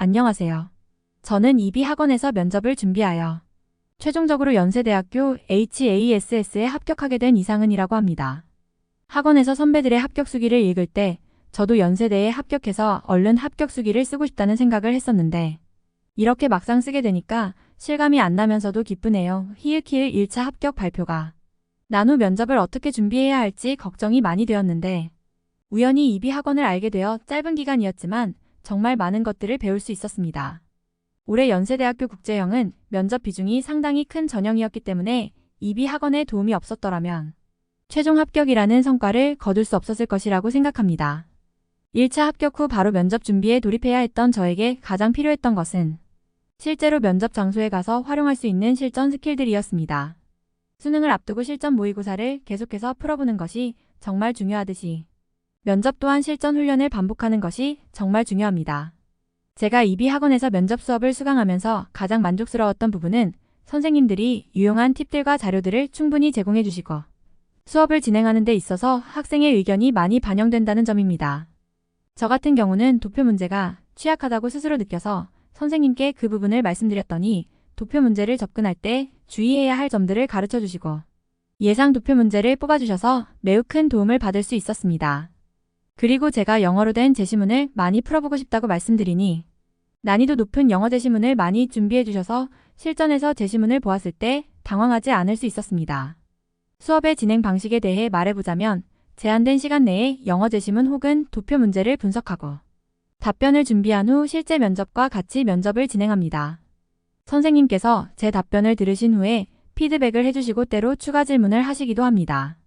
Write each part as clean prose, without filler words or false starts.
안녕하세요. 저는 이비학원에서 면접을 준비하여 최종적으로 연세대학교 HASS에 합격하게 된 이상은이라고 합니다. 학원에서 선배들의 합격 수기를 읽을 때 저도 연세대에 합격해서 얼른 합격 수기를 쓰고 싶다는 생각을 했었는데 이렇게 막상 쓰게 되니까 실감이 안 나면서도 기쁘네요. 히읗히읗 1차 합격 발표가 난 후 면접을 어떻게 준비해야 할지 걱정이 많이 되었는데 우연히 이비학원을 알게 되어 짧은 기간이었지만 정말 많은 것들을 배울 수 있었습니다. 올해 연세대학교 국제형은 면접 비중이 상당히 큰 전형이었기 때문에 이비학원에 도움이 없었더라면 최종 합격이라는 성과를 거둘 수 없었을 것이라고 생각합니다. 1차 합격 후 바로 면접 준비에 돌입해야 했던 저에게 가장 필요했던 것은 실제로 면접 장소에 가서 활용할 수 있는 실전 스킬들이었습니다. 수능을 앞두고 실전 모의고사를 계속해서 풀어보는 것이 정말 중요하듯이 면접 또한 실전 훈련을 반복하는 것이 정말 중요합니다. 제가 이비학원에서 면접 수업을 수강하면서 가장 만족스러웠던 부분은 선생님들이 유용한 팁들과 자료들을 충분히 제공해 주시고 수업을 진행하는 데 있어서 학생의 의견이 많이 반영된다는 점입니다. 저 같은 경우는 도표 문제가 취약하다고 스스로 느껴서 선생님께 그 부분을 말씀드렸더니 도표 문제를 접근할 때 주의해야 할 점들을 가르쳐 주시고 예상 도표 문제를 뽑아주셔서 매우 큰 도움을 받을 수 있었습니다. 그리고 제가 영어로 된 제시문을 많이 풀어보고 싶다고 말씀드리니 난이도 높은 영어 제시문을 많이 준비해 주셔서 실전에서 제시문을 보았을 때 당황하지 않을 수 있었습니다. 수업의 진행 방식에 대해 말해보자면 제한된 시간 내에 영어 제시문 혹은 도표 문제를 분석하고 답변을 준비한 후 실제 면접과 같이 면접을 진행합니다. 선생님께서 제 답변을 들으신 후에 피드백을 해주시고 때로 추가 질문을 하시기도 합니다.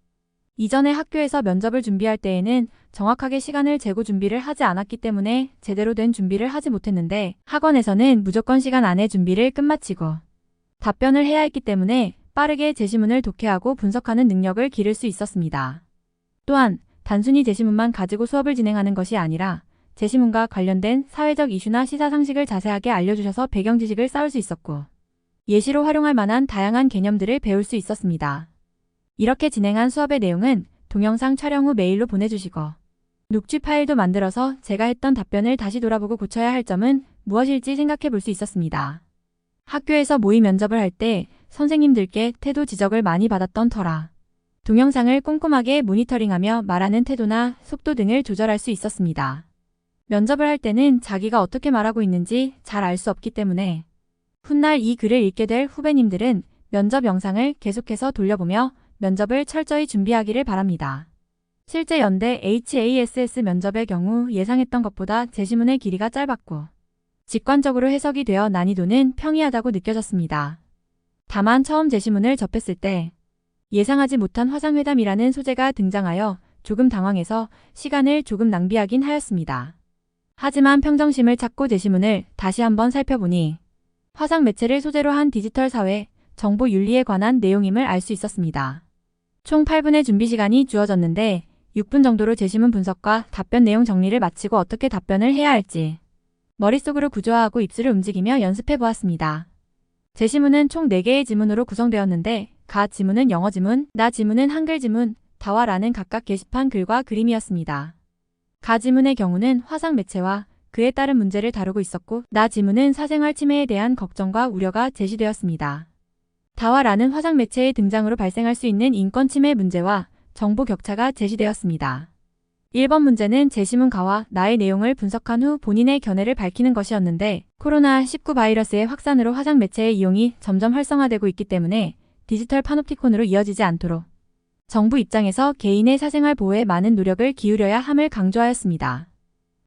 이전에 학교에서 면접을 준비할 때에는 정확하게 시간을 재고 준비를 하지 않았기 때문에 제대로 된 준비를 하지 못했는데 학원에서는 무조건 시간 안에 준비를 끝마치고 답변을 해야 했기 때문에 빠르게 제시문을 독해하고 분석하는 능력을 기를 수 있었습니다. 또한 단순히 제시문만 가지고 수업을 진행하는 것이 아니라 제시문과 관련된 사회적 이슈나 시사 상식을 자세하게 알려주셔서 배경 지식을 쌓을 수 있었고 예시로 활용할 만한 다양한 개념들을 배울 수 있었습니다. 이렇게 진행한 수업의 내용은 동영상 촬영 후 메일로 보내주시고 녹취 파일도 만들어서 제가 했던 답변을 다시 돌아보고 고쳐야 할 점은 무엇일지 생각해 볼 수 있었습니다. 학교에서 모의 면접을 할 때 선생님들께 태도 지적을 많이 받았던 터라 동영상을 꼼꼼하게 모니터링하며 말하는 태도나 속도 등을 조절할 수 있었습니다. 면접을 할 때는 자기가 어떻게 말하고 있는지 잘 알 수 없기 때문에 훗날 이 글을 읽게 될 후배님들은 면접 영상을 계속해서 돌려보며 면접을 철저히 준비하기를 바랍니다. 실제 연대 HASS 면접의 경우 예상했던 것보다 제시문의 길이가 짧았고 직관적으로 해석이 되어 난이도는 평이하다고 느껴졌습니다. 다만 처음 제시문을 접했을 때 예상하지 못한 화상회담이라는 소재가 등장하여 조금 당황해서 시간을 조금 낭비하긴 하였습니다. 하지만 평정심을 찾고 제시문을 다시 한번 살펴보니 화상 매체를 소재로 한 디지털 사회, 정보 윤리에 관한 내용임을 알 수 있었습니다. 총 8분의 준비 시간이 주어졌는데 6분 정도로 제시문 분석과 답변 내용 정리를 마치고 어떻게 답변을 해야 할지 머릿속으로 구조화하고 입술을 움직이며 연습해 보았습니다. 제시문은 총 4개의 지문으로 구성되었는데 가 지문은 영어 지문, 나 지문은 한글 지문, 다와라는 각각 게시판 글과 그림이었습니다. 가 지문의 경우는 화상 매체와 그에 따른 문제를 다루고 있었고 나 지문은 사생활 침해에 대한 걱정과 우려가 제시되었습니다. 다와라는 화상 매체의 등장으로 발생할 수 있는 인권 침해 문제와 정보 격차가 제시되었습니다. 1번 문제는 제시문 가와 나의 내용을 분석한 후 본인의 견해를 밝히는 것이었는데 코로나19 바이러스의 확산으로 화상 매체의 이용이 점점 활성화되고 있기 때문에 디지털 파놉티콘으로 이어지지 않도록 정부 입장에서 개인의 사생활 보호에 많은 노력을 기울여야 함을 강조하였습니다.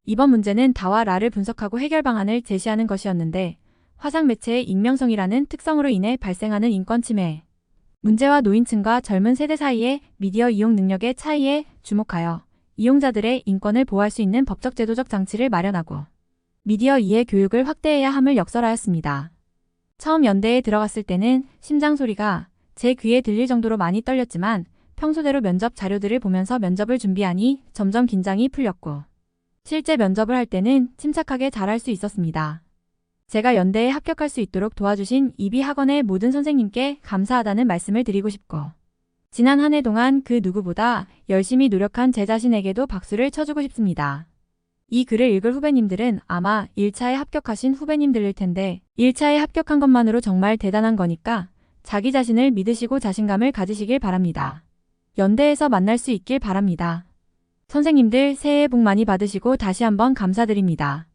2번 문제는 다와 라를 분석하고 해결 방안을 제시하는 것이었는데 화상 매체의 익명성이라는 특성으로 인해 발생하는 인권 침해, 문제와 노인층과 젊은 세대 사이의 미디어 이용 능력의 차이에 주목하여 이용자들의 인권을 보호할 수 있는 법적 제도적 장치를 마련하고 미디어 이해 교육을 확대해야 함을 역설하였습니다. 처음 연대에 들어갔을 때는 심장 소리가 제 귀에 들릴 정도로 많이 떨렸지만 평소대로 면접 자료들을 보면서 면접을 준비하니 점점 긴장이 풀렸고 실제 면접을 할 때는 침착하게 잘할 수 있었습니다. 제가 연대에 합격할 수 있도록 도와주신 이비학원의 모든 선생님께 감사하다는 말씀을 드리고 싶고 지난 한 해 동안 그 누구보다 열심히 노력한 제 자신에게도 박수를 쳐주고 싶습니다. 이 글을 읽을 후배님들은 아마 1차에 합격하신 후배님들일 텐데 1차에 합격한 것만으로 정말 대단한 거니까 자기 자신을 믿으시고 자신감을 가지시길 바랍니다. 연대에서 만날 수 있길 바랍니다. 선생님들 새해 복 많이 받으시고 다시 한번 감사드립니다.